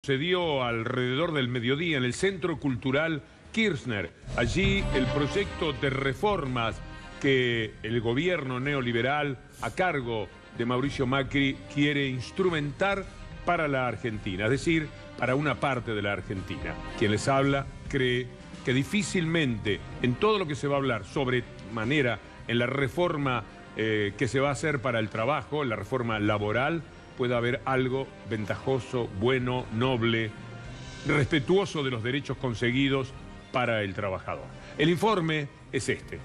Sucedió alrededor del mediodía en el Centro Cultural Kirchner. Allí el proyecto de reformas que el gobierno neoliberal a cargo de Mauricio Macri quiere instrumentar para la Argentina, es decir, para una parte de la Argentina. Quien les habla cree que difícilmente en todo lo que se va a hablar sobre manera en la reforma que se va a hacer para el trabajo, la reforma laboral, pueda haber algo ventajoso, bueno, noble, respetuoso de los derechos conseguidos para el trabajador. El informe es este.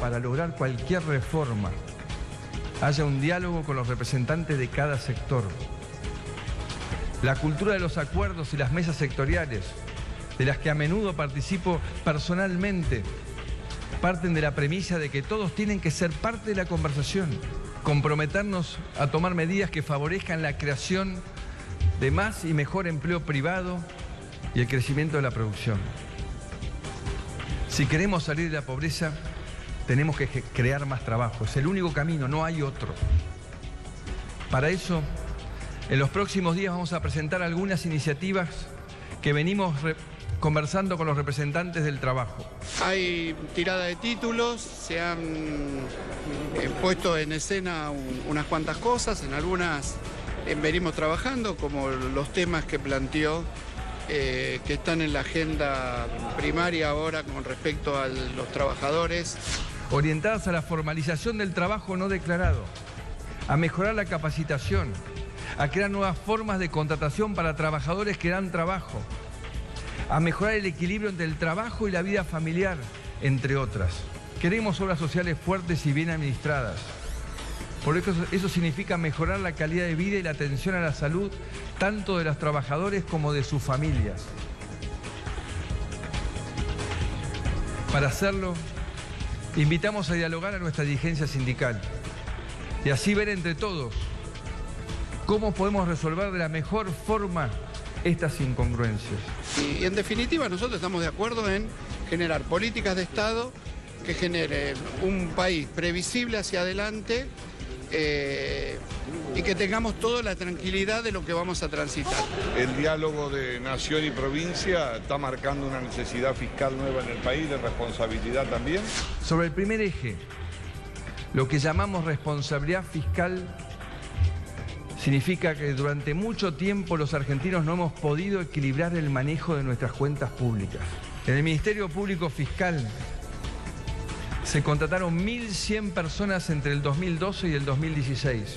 Para lograr cualquier reforma, haya un diálogo con los representantes de cada sector. La cultura de los acuerdos y las mesas sectoriales, de las que a menudo participo personalmente, parten de la premisa de que todos tienen que ser parte de la conversación, comprometernos a tomar medidas que favorezcan la creación de más y mejor empleo privado y el crecimiento de la producción. Si queremos salir de la pobreza, tenemos que crear más trabajo. Es el único camino, no hay otro. Para eso, en los próximos días vamos a presentar algunas iniciativas que venimos conversando con los representantes del trabajo. Hay tirada de títulos, se han puesto en escena unas cuantas cosas, en algunas venimos trabajando, como los temas que planteó, que están en la agenda primaria ahora con respecto a los trabajadores. Orientadas a la formalización del trabajo no declarado, a mejorar la capacitación, a crear nuevas formas de contratación para trabajadores que dan trabajo, a mejorar el equilibrio entre el trabajo y la vida familiar, entre otras. Queremos obras sociales fuertes y bien administradas. Por eso significa mejorar la calidad de vida y la atención a la salud, tanto de los trabajadores como de sus familias. Para hacerlo, invitamos a dialogar a nuestra dirigencia sindical y así ver entre todos cómo podemos resolver de la mejor forma estas incongruencias. Y en definitiva nosotros estamos de acuerdo en generar políticas de Estado que generen un país previsible hacia adelante y que tengamos toda la tranquilidad de lo que vamos a transitar. El diálogo de nación y provincia está marcando una necesidad fiscal nueva en el país, de responsabilidad también. Sobre el primer eje, lo que llamamos responsabilidad fiscal, significa que durante mucho tiempo los argentinos no hemos podido equilibrar el manejo de nuestras cuentas públicas. En el Ministerio Público Fiscal se contrataron 1.100 personas entre el 2012 y el 2016.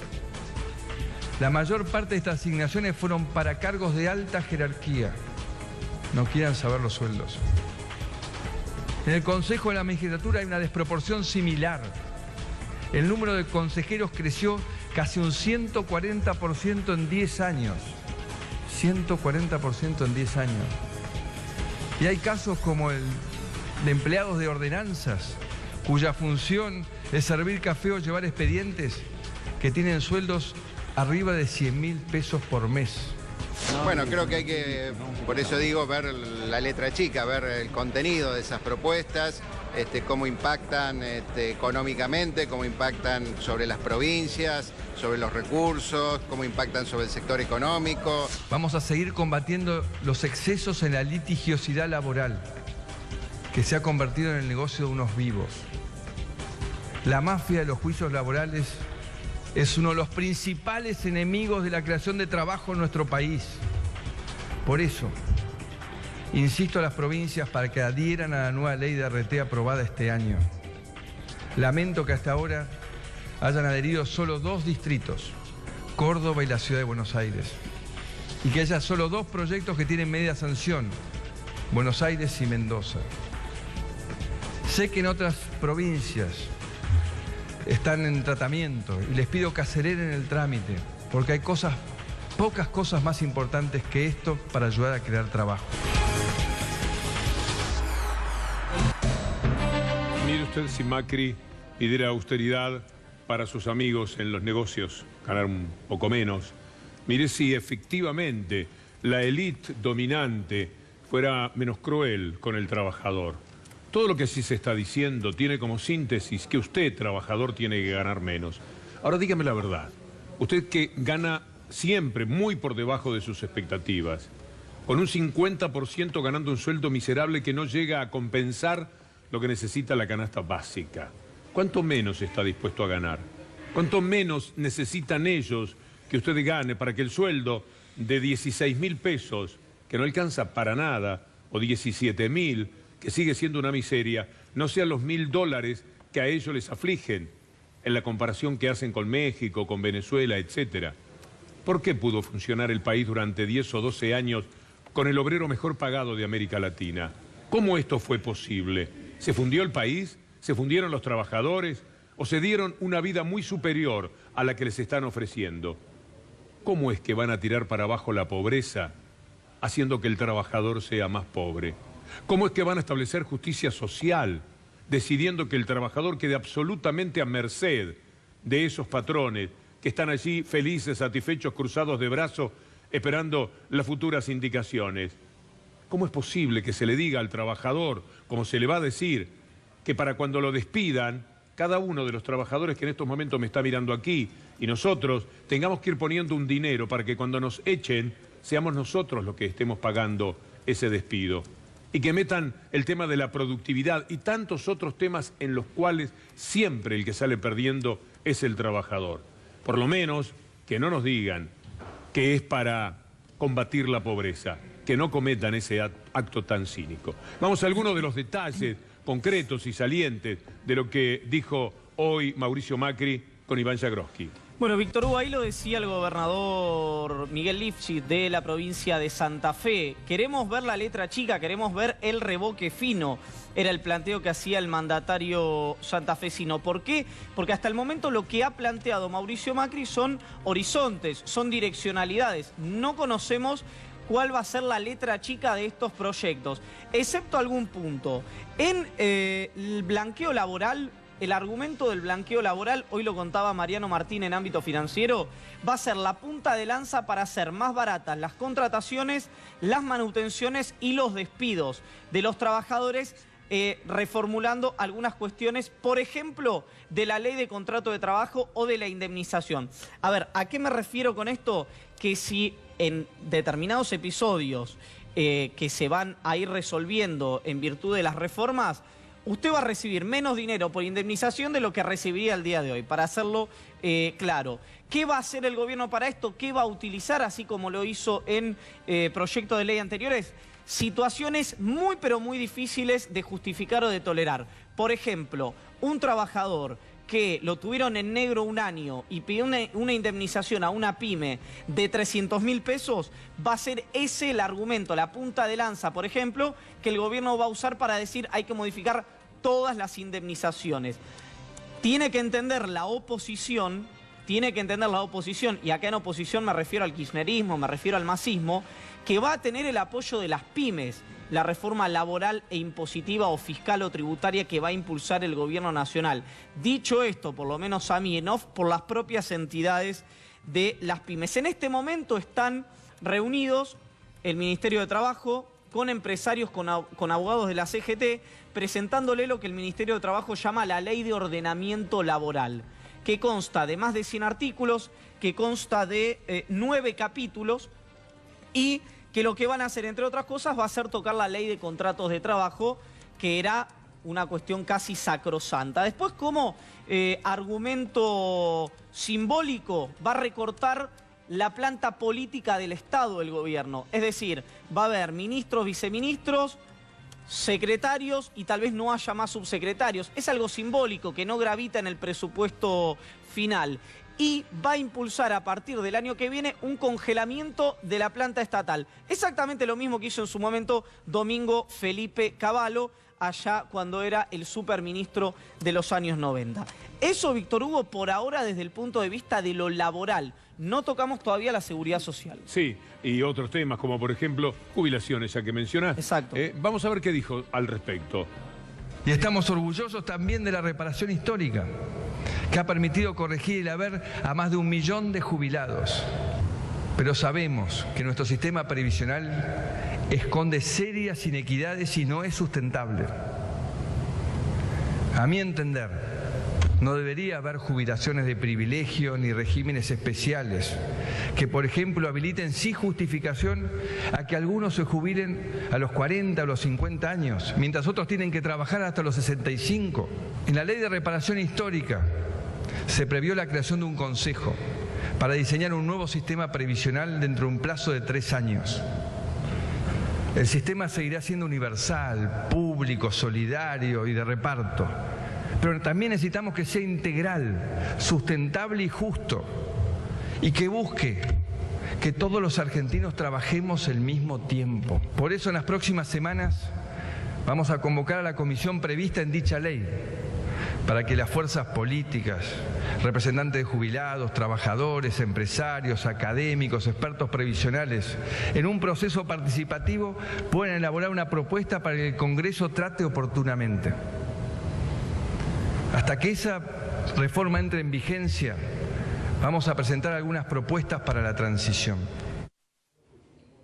La mayor parte de estas asignaciones fueron para cargos de alta jerarquía. No quieran saber los sueldos. En el Consejo de la Magistratura hay una desproporción similar. El número de consejeros creció casi un 140% en 10 años. 140% en 10 años. Y hay casos como el de empleados de ordenanzas, cuya función es servir café o llevar expedientes, que tienen sueldos arriba de 100.000 pesos por mes. Bueno, creo que hay que, por eso digo, ver la letra chica, ver el contenido de esas propuestas, cómo impactan económicamente, cómo impactan sobre las provincias, sobre los recursos, cómo impactan sobre el sector económico. Vamos a seguir combatiendo los excesos en la litigiosidad laboral, que se ha convertido en el negocio de unos vivos. La mafia de los juicios laborales es uno de los principales enemigos de la creación de trabajo en nuestro país. Por eso, insisto a las provincias para que adhieran a la nueva ley de RT aprobada este año. Lamento que hasta ahora hayan adherido solo 2 distritos, Córdoba y la Ciudad de Buenos Aires, y que haya solo 2 proyectos que tienen media sanción, Buenos Aires y Mendoza. Sé que en otras provincias están en tratamiento y les pido que aceleren el trámite, porque hay pocas cosas más importantes que esto para ayudar a crear trabajo. Mire usted si Macri pidiera austeridad para sus amigos en los negocios, ganar un poco menos. Mire si efectivamente la élite dominante fuera menos cruel con el trabajador. Todo lo que sí se está diciendo tiene como síntesis que usted, trabajador, tiene que ganar menos. Ahora dígame la verdad, usted que gana siempre muy por debajo de sus expectativas, con un 50% ganando un sueldo miserable que no llega a compensar lo que necesita la canasta básica. ¿Cuánto menos está dispuesto a ganar? ¿Cuánto menos necesitan ellos que usted gane para que el sueldo de 16.000 pesos, que no alcanza para nada, o 17.000, que sigue siendo una miseria, no sean los $1.000 que a ellos les afligen en la comparación que hacen con México, con Venezuela, etcétera? ¿Por qué pudo funcionar el país durante 10 o 12 años con el obrero mejor pagado de América Latina? ¿Cómo esto fue posible? ¿Se fundió el país? ¿Se fundieron los trabajadores? ¿O se dieron una vida muy superior a la que les están ofreciendo? ¿Cómo es que van a tirar para abajo la pobreza, haciendo que el trabajador sea más pobre? ¿Cómo es que van a establecer justicia social, decidiendo que el trabajador quede absolutamente a merced de esos patrones que están allí felices, satisfechos, cruzados de brazos, esperando las futuras indicaciones? ¿Cómo es posible que se le diga al trabajador, como se le va a decir, que para cuando lo despidan, cada uno de los trabajadores que en estos momentos me está mirando aquí y nosotros tengamos que ir poniendo un dinero para que cuando nos echen seamos nosotros los que estemos pagando ese despido? Y que metan el tema de la productividad y tantos otros temas en los cuales siempre el que sale perdiendo es el trabajador. Por lo menos que no nos digan que es para combatir la pobreza, que no cometan ese acto tan cínico. Vamos a algunos de los detalles concretos y salientes de lo que dijo hoy Mauricio Macri con Iván Jagroski. Bueno, Víctor Hugo, ahí lo decía el gobernador Miguel Lifchit de la provincia de Santa Fe. Queremos ver la letra chica, queremos ver el revoque fino. Era el planteo que hacía el mandatario santafesino. ¿Por qué? Porque hasta el momento lo que ha planteado Mauricio Macri son horizontes, son direccionalidades. No conocemos cuál va a ser la letra chica de estos proyectos, excepto algún punto. En el blanqueo laboral, el argumento del blanqueo laboral, hoy lo contaba Mariano Martín en ámbito financiero, va a ser la punta de lanza para hacer más baratas las contrataciones, las manutenciones y los despidos de los trabajadores, reformulando algunas cuestiones, por ejemplo, de la ley de contrato de trabajo o de la indemnización. A ver, ¿a qué me refiero con esto? Que si en determinados episodios que se van a ir resolviendo en virtud de las reformas, usted va a recibir menos dinero por indemnización de lo que recibiría el día de hoy, para hacerlo claro. ¿Qué va a hacer el gobierno para esto? ¿Qué va a utilizar, así como lo hizo en proyectos de ley anteriores? Situaciones muy pero muy difíciles de justificar o de tolerar. Por ejemplo, un trabajador que lo tuvieron en negro un año y pidió una indemnización a una pyme de 300.000 pesos, va a ser ese el argumento, la punta de lanza, por ejemplo, que el gobierno va a usar para decir hay que modificar todas las indemnizaciones. Tiene que entender la oposición, y acá en oposición me refiero al kirchnerismo, me refiero al masismo, que va a tener el apoyo de las pymes, la reforma laboral e impositiva o fiscal o tributaria que va a impulsar el gobierno nacional. Dicho esto, por lo menos a mí en off, por las propias entidades de las pymes. En este momento están reunidos el Ministerio de Trabajo con empresarios, con abogados de la CGT, presentándole lo que el Ministerio de Trabajo llama la Ley de Ordenamiento Laboral, que consta de más de 100 artículos, que consta de 9 capítulos y que lo que van a hacer, entre otras cosas, va a ser tocar la ley de contratos de trabajo, que era una cuestión casi sacrosanta. Después, como argumento simbólico, va a recortar la planta política del Estado del gobierno. Es decir, va a haber ministros, viceministros, secretarios y tal vez no haya más subsecretarios. Es algo simbólico que no gravita en el presupuesto final. Y va a impulsar a partir del año que viene un congelamiento de la planta estatal. Exactamente lo mismo que hizo en su momento Domingo Felipe Cavallo, allá cuando era el superministro de los años 90. Eso, Víctor Hugo, por ahora desde el punto de vista de lo laboral. No tocamos todavía la seguridad social. Sí, y otros temas como por ejemplo jubilaciones, ya que mencionás. Exacto. Vamos a ver qué dijo al respecto. Y estamos orgullosos también de la reparación histórica, que ha permitido corregir el haber a más de 1 millón de jubilados. Pero sabemos que nuestro sistema previsional esconde serias inequidades y no es sustentable. A mi entender, no debería haber jubilaciones de privilegio ni regímenes especiales que, por ejemplo, habiliten sin justificación a que algunos se jubilen a los 40 o los 50 años, mientras otros tienen que trabajar hasta los 65. En la Ley de Reparación Histórica se previó la creación de un consejo para diseñar un nuevo sistema previsional dentro de un plazo de 3 años. El sistema seguirá siendo universal, público, solidario y de reparto. Pero también necesitamos que sea integral, sustentable y justo, y que busque que todos los argentinos trabajemos al mismo tiempo. Por eso en las próximas semanas vamos a convocar a la comisión prevista en dicha ley, para que las fuerzas políticas, representantes de jubilados, trabajadores, empresarios, académicos, expertos previsionales, en un proceso participativo puedan elaborar una propuesta para que el Congreso trate oportunamente. Hasta que esa reforma entre en vigencia, vamos a presentar algunas propuestas para la transición.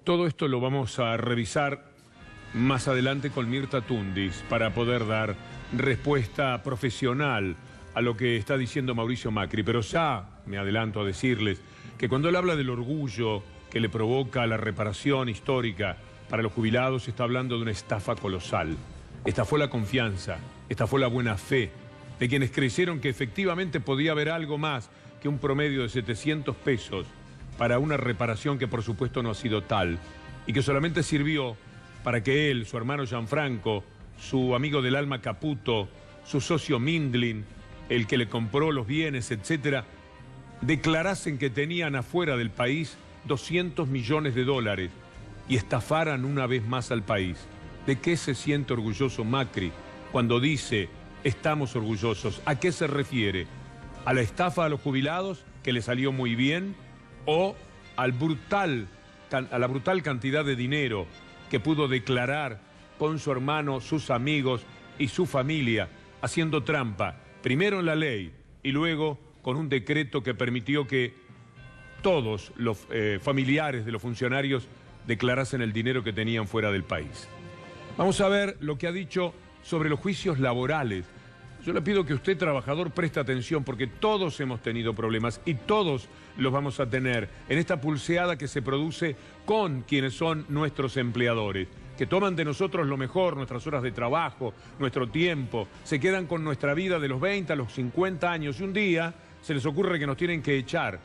Todo esto lo vamos a revisar más adelante con Mirta Tundis para poder dar respuesta profesional a lo que está diciendo Mauricio Macri. Pero ya me adelanto a decirles que cuando él habla del orgullo que le provoca la reparación histórica para los jubilados, está hablando de una estafa colosal. Estafó la confianza, estafó la buena fe de quienes creyeron que efectivamente podía haber algo más que un promedio de 700 pesos para una reparación que por supuesto no ha sido tal y que solamente sirvió para que él, su hermano Gianfranco, su amigo del alma Caputo, su socio Mindlin, el que le compró los bienes, etcétera, declarasen que tenían afuera del país 200 millones de dólares y estafaran una vez más al país. ¿De qué se siente orgulloso Macri cuando dice estamos orgullosos? ¿A qué se refiere? ¿A la estafa a los jubilados, que le salió muy bien? ¿O a la brutal cantidad de dinero que pudo declarar con su hermano, sus amigos y su familia, haciendo trampa, primero en la ley y luego con un decreto que permitió que todos los familiares de los funcionarios declarasen el dinero que tenían fuera del país? Vamos a ver lo que ha dicho sobre los juicios laborales. Yo le pido que usted, trabajador, preste atención porque todos hemos tenido problemas y todos los vamos a tener en esta pulseada que se produce con quienes son nuestros empleadores, que toman de nosotros lo mejor, nuestras horas de trabajo, nuestro tiempo, se quedan con nuestra vida de los 20 a los 50 años y un día se les ocurre que nos tienen que echar.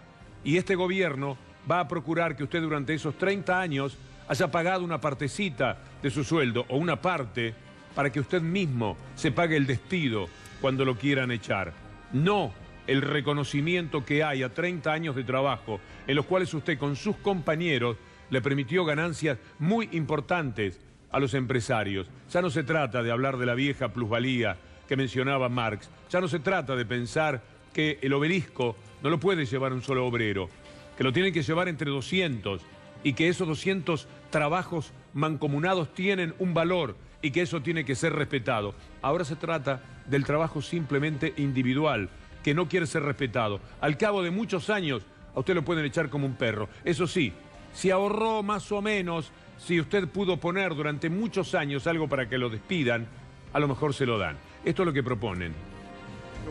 Y este gobierno va a procurar que usted durante esos 30 años haya pagado una partecita de su sueldo o una parte para que usted mismo se pague el despido cuando lo quieran echar. No el reconocimiento que hay a 30 años de trabajo en los cuales usted con sus compañeros le permitió ganancias muy importantes a los empresarios. Ya no se trata de hablar de la vieja plusvalía que mencionaba Marx. Ya no se trata de pensar que el obelisco no lo puede llevar un solo obrero, que lo tienen que llevar entre 200 y que esos 200 trabajos mancomunados tienen un valor y que eso tiene que ser respetado. Ahora se trata del trabajo simplemente individual, que no quiere ser respetado. Al cabo de muchos años, a usted lo pueden echar como un perro. Eso sí, si ahorró más o menos, si usted pudo poner durante muchos años algo para que lo despidan, a lo mejor se lo dan. Esto es lo que proponen.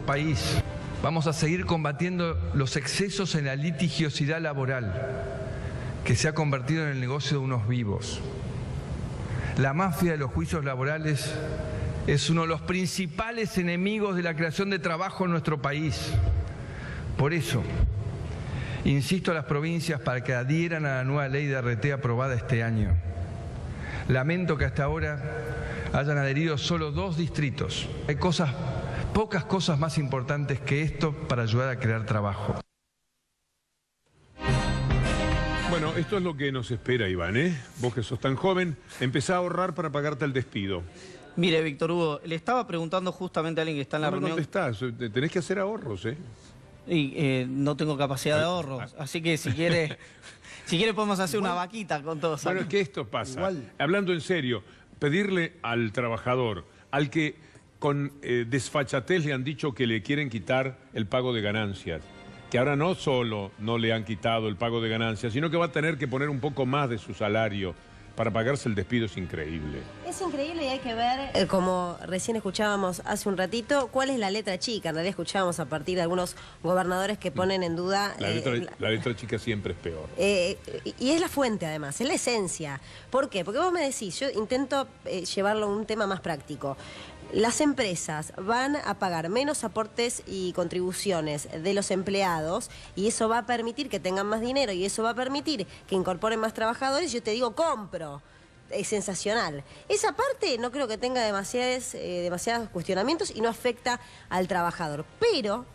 País, vamos a seguir combatiendo los excesos en la litigiosidad laboral, que se ha convertido en el negocio de unos vivos. La mafia de los juicios laborales es uno de los principales enemigos de la creación de trabajo en nuestro país. Por eso, insisto a las provincias para que adhieran a la nueva ley de RT aprobada este año. Lamento que hasta ahora hayan adherido solo 2 distritos. Hay pocas cosas más importantes que esto para ayudar a crear trabajo. Bueno, esto es lo que nos espera, Iván, ¿eh? Vos que sos tan joven, empezá a ahorrar para pagarte el despido. Mire, Víctor Hugo, le estaba preguntando justamente a alguien que está en la reunión. ¿Dónde estás? Tenés que hacer ahorros, ¿eh? Y no tengo capacidad de ahorro, así que si quiere podemos hacer una vaquita con todos. Bueno, es que esto pasa. Hablando en serio, pedirle al trabajador, al que con desfachatez le han dicho que le quieren quitar el pago de ganancias, que ahora no solo no le han quitado el pago de ganancias, sino que va a tener que poner un poco más de su salario para pagarse el despido es increíble. Es increíble y hay que ver, como recién escuchábamos hace un ratito, cuál es la letra chica. En realidad escuchábamos a partir de algunos gobernadores que ponen en duda... La letra chica siempre es peor. Y es la fuente, además, es la esencia. ¿Por qué? Porque vos me decís, yo intento llevarlo a un tema más práctico. Las empresas van a pagar menos aportes y contribuciones de los empleados y eso va a permitir que tengan más dinero y eso va a permitir que incorporen más trabajadores. Yo te digo, compro. Es sensacional. Esa parte no creo que tenga demasiados cuestionamientos y no afecta al trabajador. Pero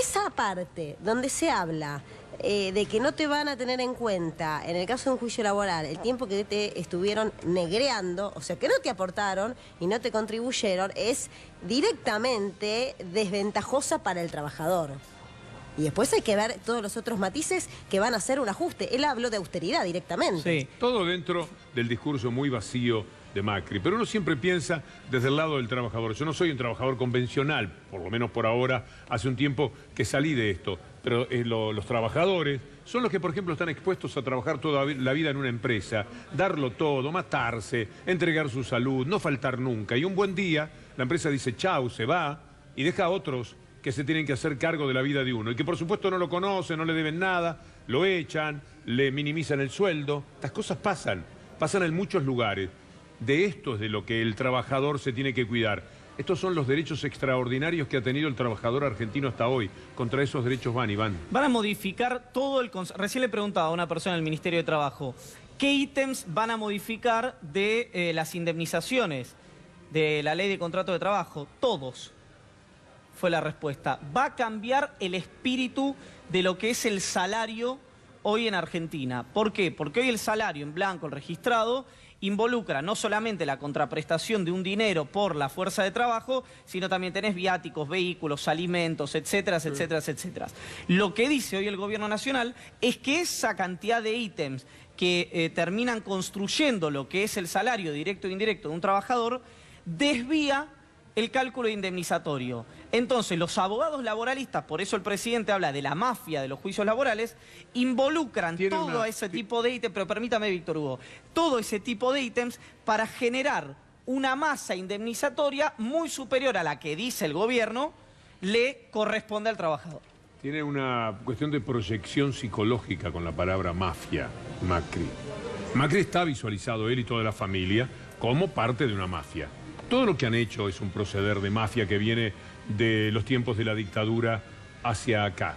esa parte donde se habla de que no te van a tener en cuenta, en el caso de un juicio laboral, el tiempo que te estuvieron negreando, o sea, que no te aportaron y no te contribuyeron, es directamente desventajosa para el trabajador. Y después hay que ver todos los otros matices que van a hacer un ajuste. Él habló de austeridad directamente. Sí. Todo dentro del discurso muy vacío de Macri, pero uno siempre piensa desde el lado del trabajador. Yo no soy un trabajador convencional, por lo menos por ahora, hace un tiempo que salí de esto, pero los trabajadores son los que, por ejemplo, están expuestos a trabajar toda la vida en una empresa, darlo todo, matarse, entregar su salud, no faltar nunca. Y un buen día la empresa dice chau, se va y deja a otros que se tienen que hacer cargo de la vida de uno y que por supuesto no lo conocen, no le deben nada, lo echan, le minimizan el sueldo. Estas cosas pasan en muchos lugares. De esto es de lo que el trabajador se tiene que cuidar. Estos son los derechos extraordinarios que ha tenido el trabajador argentino hasta hoy. Contra esos derechos van, Iván. Van a modificar todo el... Recién le preguntaba a una persona del Ministerio de Trabajo, ¿qué ítems van a modificar de las indemnizaciones de la ley de contrato de trabajo? Todos, fue la respuesta. Va a cambiar el espíritu de lo que es el salario hoy en Argentina. ¿Por qué? Porque hoy el salario en blanco, el registrado, involucra no solamente la contraprestación de un dinero por la fuerza de trabajo, sino también tenés viáticos, vehículos, alimentos, etcétera, etcétera, etcétera. Lo que dice hoy el Gobierno Nacional es que esa cantidad de ítems que terminan construyendo lo que es el salario directo e indirecto de un trabajador, desvía el cálculo indemnizatorio. Entonces, los abogados laboralistas, por eso el presidente habla de la mafia de los juicios laborales, involucran todo ese tipo de ítems, pero permítame, Víctor Hugo, todo ese tipo de ítems para generar una masa indemnizatoria muy superior a la que dice el gobierno le corresponde al trabajador. Tiene una cuestión de proyección psicológica con la palabra mafia, Macri. Macri está visualizado, él y toda la familia, como parte de una mafia. Todo lo que han hecho es un proceder de mafia que viene de los tiempos de la dictadura hacia acá.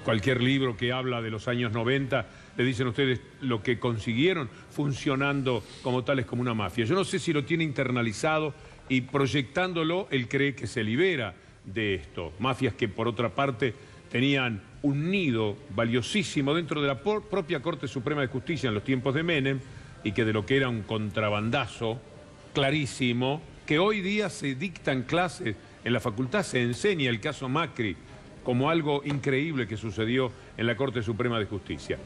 Cualquier libro que habla de los años 90, le dicen ustedes lo que consiguieron funcionando como tales como una mafia. Yo no sé si lo tiene internalizado y proyectándolo, él cree que se libera de esto. Mafias que, por otra parte, tenían un nido valiosísimo dentro de la propia Corte Suprema de Justicia en los tiempos de Menem y que de lo que era un contrabandazo clarísimo, que hoy día se dictan clases en la facultad, se enseña el caso Macri como algo increíble que sucedió en la Corte Suprema de Justicia.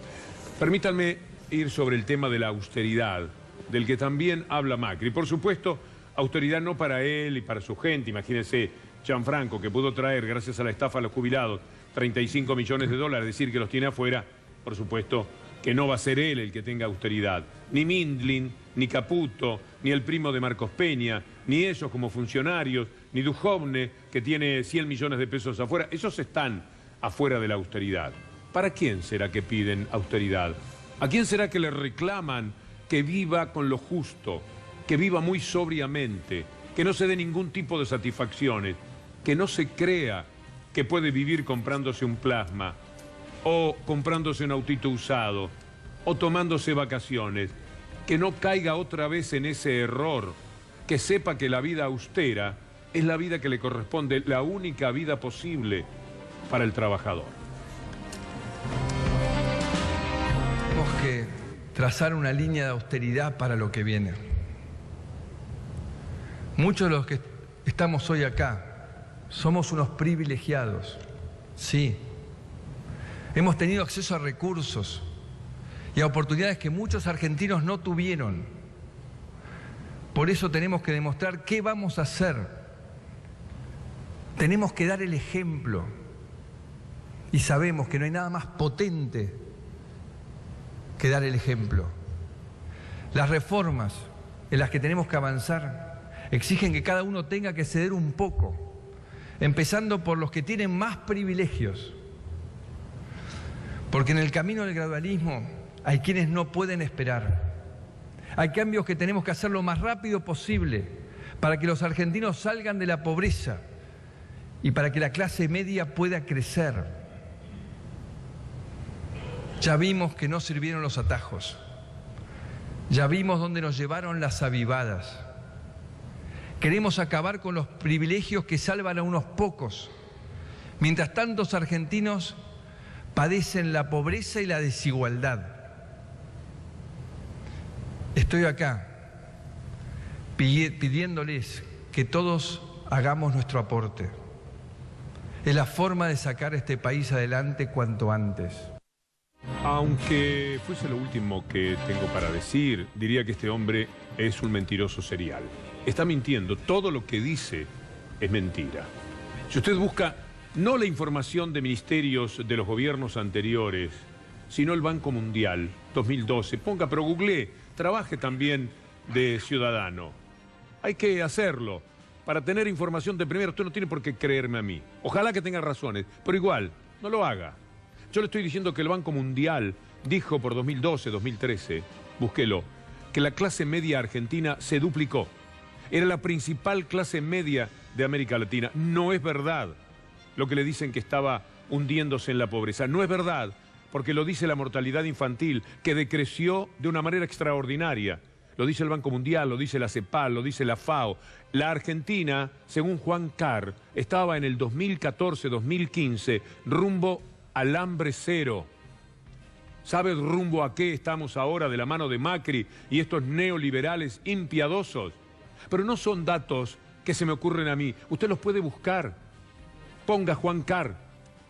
Permítanme ir sobre el tema de la austeridad, del que también habla Macri. Por supuesto, austeridad no para él y para su gente. Imagínense Gianfranco, que pudo traer, gracias a la estafa a los jubilados, 35 millones de dólares, decir que los tiene afuera. Por supuesto que no va a ser él el que tenga austeridad. Ni Mindlin, ni Caputo, ni el primo de Marcos Peña, ni ellos como funcionarios, ni Duhovne, que tiene 100 millones de pesos afuera. Esos están afuera de la austeridad. ¿Para quién será que piden austeridad? ¿A quién será que le reclaman que viva con lo justo, que viva muy sobriamente, que no se dé ningún tipo de satisfacciones, que no se crea que puede vivir comprándose un plasma, o comprándose un autito usado, o tomándose vacaciones, que no caiga otra vez en ese error, que sepa que la vida austera es la vida que le corresponde, la única vida posible para el trabajador? Tenemos que trazar una línea de austeridad para lo que viene. Muchos de los que estamos hoy acá somos unos privilegiados, sí. Hemos tenido acceso a recursos y a oportunidades que muchos argentinos no tuvieron. Por eso tenemos que demostrar qué vamos a hacer. Tenemos que dar el ejemplo. Y sabemos que no hay nada más potente que dar el ejemplo. Las reformas en las que tenemos que avanzar exigen que cada uno tenga que ceder un poco, empezando por los que tienen más privilegios. Porque en el camino del gradualismo hay quienes no pueden esperar. Hay cambios que tenemos que hacer lo más rápido posible para que los argentinos salgan de la pobreza y para que la clase media pueda crecer. Ya vimos que no sirvieron los atajos. Ya vimos dónde nos llevaron las avivadas. Queremos acabar con los privilegios que salvan a unos pocos, mientras tantos argentinos padecen la pobreza y la desigualdad. Estoy acá pidiéndoles que todos hagamos nuestro aporte. Es la forma de sacar a este país adelante cuanto antes. Aunque fuese lo último que tengo para decir, diría que este hombre es un mentiroso serial. Está mintiendo, todo lo que dice es mentira. Si usted busca no la información de ministerios de los gobiernos anteriores, sino el Banco Mundial 2012, pero googlee, trabaje también de ciudadano. Hay que hacerlo para tener información de primera. Usted no tiene por qué creerme a mí. Ojalá que tenga razones, pero igual, no lo haga. Yo le estoy diciendo que el Banco Mundial dijo por 2012, 2013, búsquelo, que la clase media argentina se duplicó. Era la principal clase media de América Latina. No es verdad lo que le dicen que estaba hundiéndose en la pobreza. No es verdad, porque lo dice la mortalidad infantil, que decreció de una manera extraordinaria. Lo dice el Banco Mundial, lo dice la CEPAL, lo dice la FAO. La Argentina, según Juan Carr, estaba en el 2014-2015 rumbo al hambre cero. ¿Sabe rumbo a qué estamos ahora de la mano de Macri y estos neoliberales impiadosos? Pero no son datos que se me ocurren a mí. Usted los puede buscar. Ponga Juan Carr,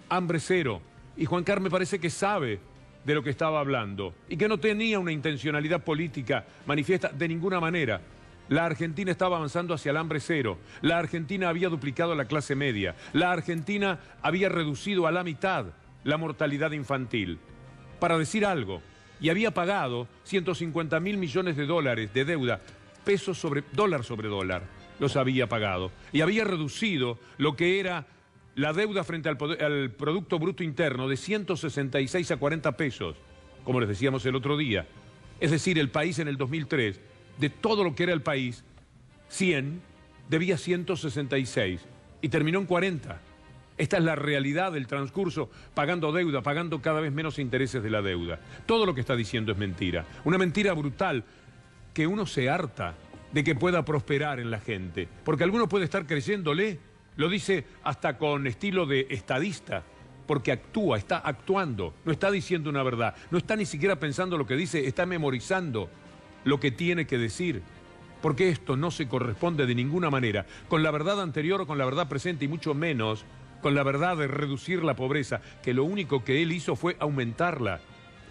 hambre cero. Y Juan Carr me parece que sabe de lo que estaba hablando y que no tenía una intencionalidad política manifiesta de ninguna manera. La Argentina estaba avanzando hacia el hambre cero. La Argentina había duplicado la clase media. La Argentina había reducido a la mitad la mortalidad infantil. Para decir algo, y había pagado 150.000 millones de dólares de deuda, dólar sobre dólar, los había pagado. Y había reducido lo que era la deuda frente al Producto Bruto Interno de 166 a 40 pesos, como les decíamos el otro día. Es decir, el país en el 2003, de todo lo que era el país, 100, debía 166 y terminó en 40. Esta es la realidad del transcurso, pagando deuda, pagando cada vez menos intereses de la deuda. Todo lo que está diciendo es mentira. Una mentira brutal que uno se harta de que pueda prosperar en la gente. Porque alguno puede estar creyéndole, lo dice hasta con estilo de estadista, porque actúa, está actuando, no está diciendo una verdad, no está ni siquiera pensando lo que dice, está memorizando lo que tiene que decir. Porque esto no se corresponde de ninguna manera con la verdad anterior o con la verdad presente, y mucho menos con la verdad de reducir la pobreza, que lo único que él hizo fue aumentarla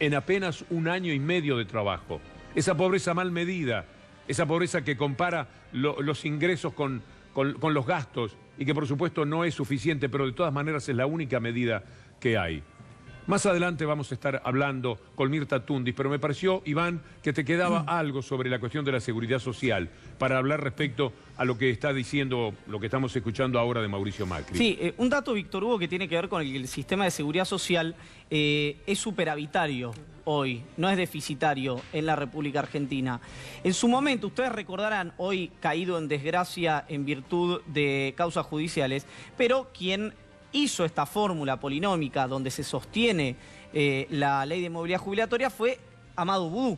en apenas 1 año y medio de trabajo. Esa pobreza mal medida, esa pobreza que compara los ingresos con los gastos y que por supuesto no es suficiente, pero de todas maneras es la única medida que hay. Más adelante vamos a estar hablando con Mirta Tundis, pero me pareció, Iván, que te quedaba algo sobre la cuestión de la seguridad social para hablar respecto a lo que está diciendo, lo que estamos escuchando ahora de Mauricio Macri. Sí, un dato, Víctor Hugo, que tiene que ver con el sistema de seguridad social es superavitario hoy, no es deficitario en la República Argentina. En su momento, ustedes recordarán, hoy caído en desgracia en virtud de causas judiciales, pero quien hizo esta fórmula polinómica donde se sostiene la ley de movilidad jubilatoria fue Amado Boudou,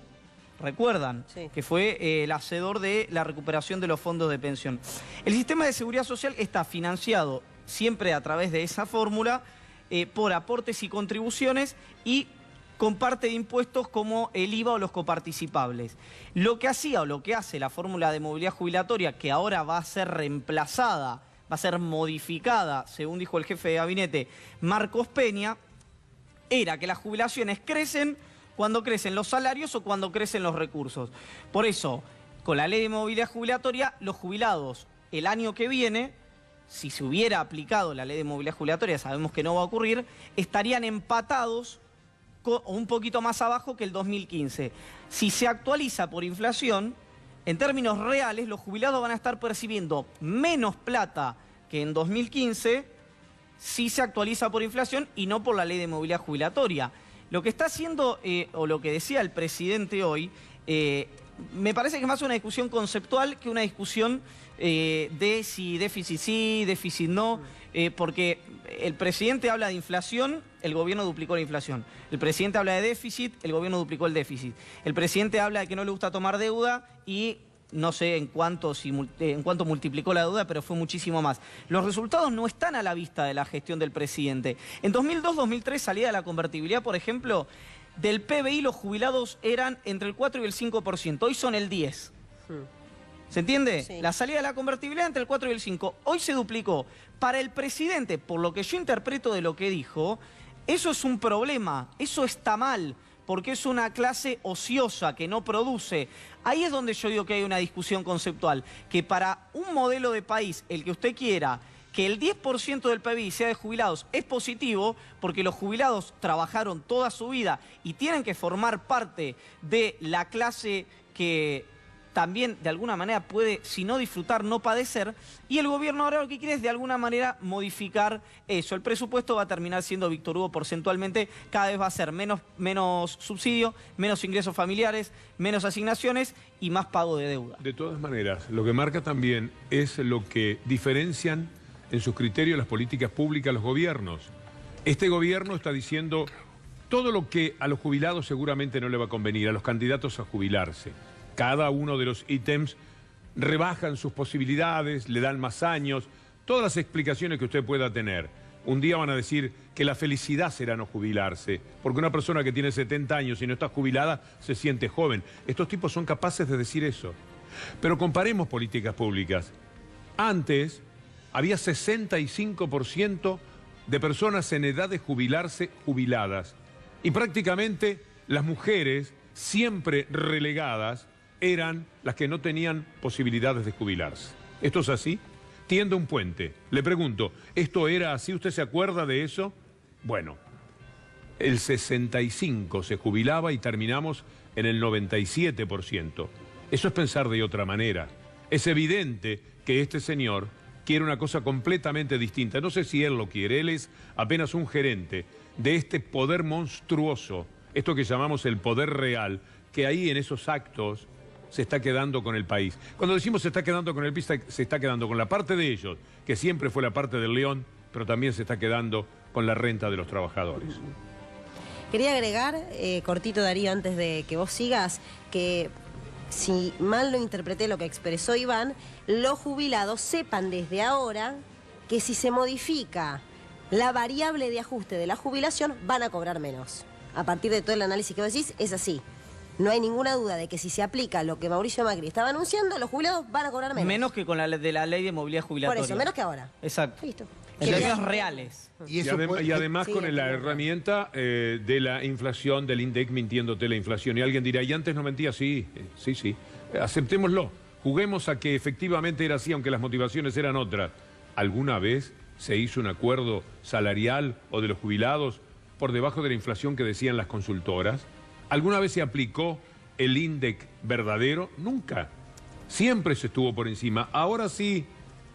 recuerdan, sí, que fue el hacedor de la recuperación de los fondos de pensión. El sistema de seguridad social está financiado siempre a través de esa fórmula por aportes y contribuciones y con parte de impuestos como el IVA o los coparticipables. Lo que hacía o lo que hace la fórmula de movilidad jubilatoria, que ahora va a ser reemplazada, va a ser modificada, según dijo el jefe de gabinete Marcos Peña, era que las jubilaciones crecen cuando crecen los salarios o cuando crecen los recursos. Por eso, con la ley de movilidad jubilatoria, los jubilados el año que viene, si se hubiera aplicado la ley de movilidad jubilatoria, sabemos que no va a ocurrir, estarían empatados o un poquito más abajo que el 2015. Si se actualiza por inflación, en términos reales, los jubilados van a estar percibiendo menos plata que en 2015 si se actualiza por inflación y no por la ley de movilidad jubilatoria. Lo que está haciendo, o lo que decía el presidente hoy, me parece que es más una discusión conceptual que una discusión de si déficit sí, déficit no, porque el presidente habla de inflación, el gobierno duplicó la inflación. El presidente habla de déficit, el gobierno duplicó el déficit. El presidente habla de que no le gusta tomar deuda y no sé en cuánto multiplicó la deuda, pero fue muchísimo más. Los resultados no están a la vista de la gestión del presidente. En 2002-2003, salida de la convertibilidad, por ejemplo, del PBI los jubilados eran entre el 4 y el 5%. Hoy son el 10%. ¿Se entiende? Sí. La salida de la convertibilidad entre el 4 y el 5. Hoy se duplicó. Para el presidente, por lo que yo interpreto de lo que dijo, eso es un problema, eso está mal, porque es una clase ociosa que no produce. Ahí es donde yo digo que hay una discusión conceptual, que para un modelo de país, el que usted quiera, que el 10% del PBI sea de jubilados es positivo, porque los jubilados trabajaron toda su vida y tienen que formar parte de la clase que también de alguna manera puede, si no disfrutar, no padecer, y el gobierno ahora lo que quiere es de alguna manera modificar eso. El presupuesto va a terminar siendo, Víctor Hugo, porcentualmente, cada vez va a ser menos subsidio, menos ingresos familiares, menos asignaciones y más pago de deuda. De todas maneras, lo que marca también es lo que diferencian en sus criterios las políticas públicas los gobiernos. Este gobierno está diciendo todo lo que a los jubilados seguramente no le va a convenir, a los candidatos a jubilarse. Cada uno de los ítems rebajan sus posibilidades, le dan más años, todas las explicaciones que usted pueda tener. Un día van a decir que la felicidad será no jubilarse, porque una persona que tiene 70 años y no está jubilada se siente joven. Estos tipos son capaces de decir eso. Pero comparemos políticas públicas. Antes había 65% de personas en edad de jubilarse jubiladas. Y prácticamente las mujeres, siempre relegadas, eran las que no tenían posibilidades de jubilarse. ¿Esto es así? Tiende un puente. Le pregunto, ¿esto era así? ¿Usted se acuerda de eso? Bueno, el 65% se jubilaba y terminamos en el 97%. Eso es pensar de otra manera. Es evidente que este señor quiere una cosa completamente distinta. No sé si él lo quiere, él es apenas un gerente de este poder monstruoso, esto que llamamos el poder real, que ahí en esos actos se está quedando con el país. Cuando decimos se está quedando con el país, se está quedando con la parte de ellos, que siempre fue la parte del león, pero también se está quedando con la renta de los trabajadores. Quería agregar, cortito Darío, antes de que vos sigas, que si mal no interpreté lo que expresó Iván, los jubilados sepan desde ahora que si se modifica la variable de ajuste de la jubilación, van a cobrar menos. A partir de todo el análisis que vos decís, es así. No hay ninguna duda de que si se aplica lo que Mauricio Macri estaba anunciando, los jubilados van a cobrar menos. Menos que con la de la ley de movilidad jubilatoria. Por eso, menos que ahora. Exacto. Listo. En términos reales. Y además Sí, con la herramienta de la inflación, del INDEC mintiéndote la inflación. Y alguien dirá, ¿y antes no mentía? Sí, sí. Aceptémoslo. Juguemos a que efectivamente era así, aunque las motivaciones eran otras. ¿Alguna vez se hizo un acuerdo salarial o de los jubilados por debajo de la inflación que decían las consultoras? ¿Alguna vez se aplicó el INDEC verdadero? Nunca. Siempre se estuvo por encima. Ahora sí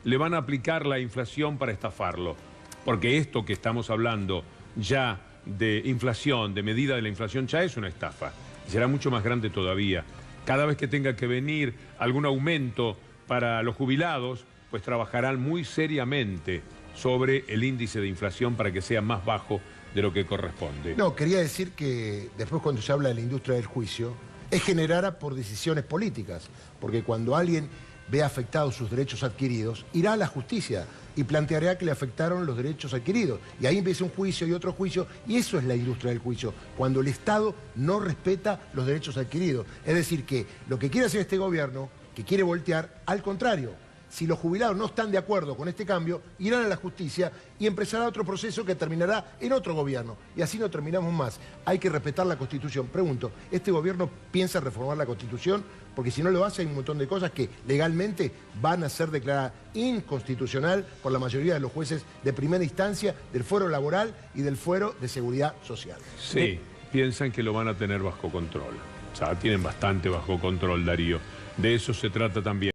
le van a aplicar la inflación para estafarlo. Porque esto que estamos hablando ya de inflación, de medida de la inflación, ya es una estafa. Y será mucho más grande todavía. Cada vez que tenga que venir algún aumento para los jubilados, pues trabajarán muy seriamente sobre el índice de inflación para que sea más bajo de lo que corresponde. No, quería decir que después cuando se habla de la industria del juicio, es generada por decisiones políticas, porque cuando alguien ve afectados sus derechos adquiridos, irá a la justicia y planteará que le afectaron los derechos adquiridos. Y ahí empieza un juicio y otro juicio, y eso es la industria del juicio, cuando el Estado no respeta los derechos adquiridos. Es decir, que lo que quiere hacer este gobierno, que quiere voltear, al contrario. Si los jubilados no están de acuerdo con este cambio, irán a la justicia y empezará otro proceso que terminará en otro gobierno. Y así no terminamos más. Hay que respetar la Constitución. Pregunto, ¿este gobierno piensa reformar la Constitución? Porque si no lo hace, hay un montón de cosas que legalmente van a ser declaradas inconstitucional por la mayoría de los jueces de primera instancia, del fuero laboral y del fuero de seguridad social. Sí, piensan que lo van a tener bajo control. O sea, tienen bastante bajo control, Darío. De eso se trata también.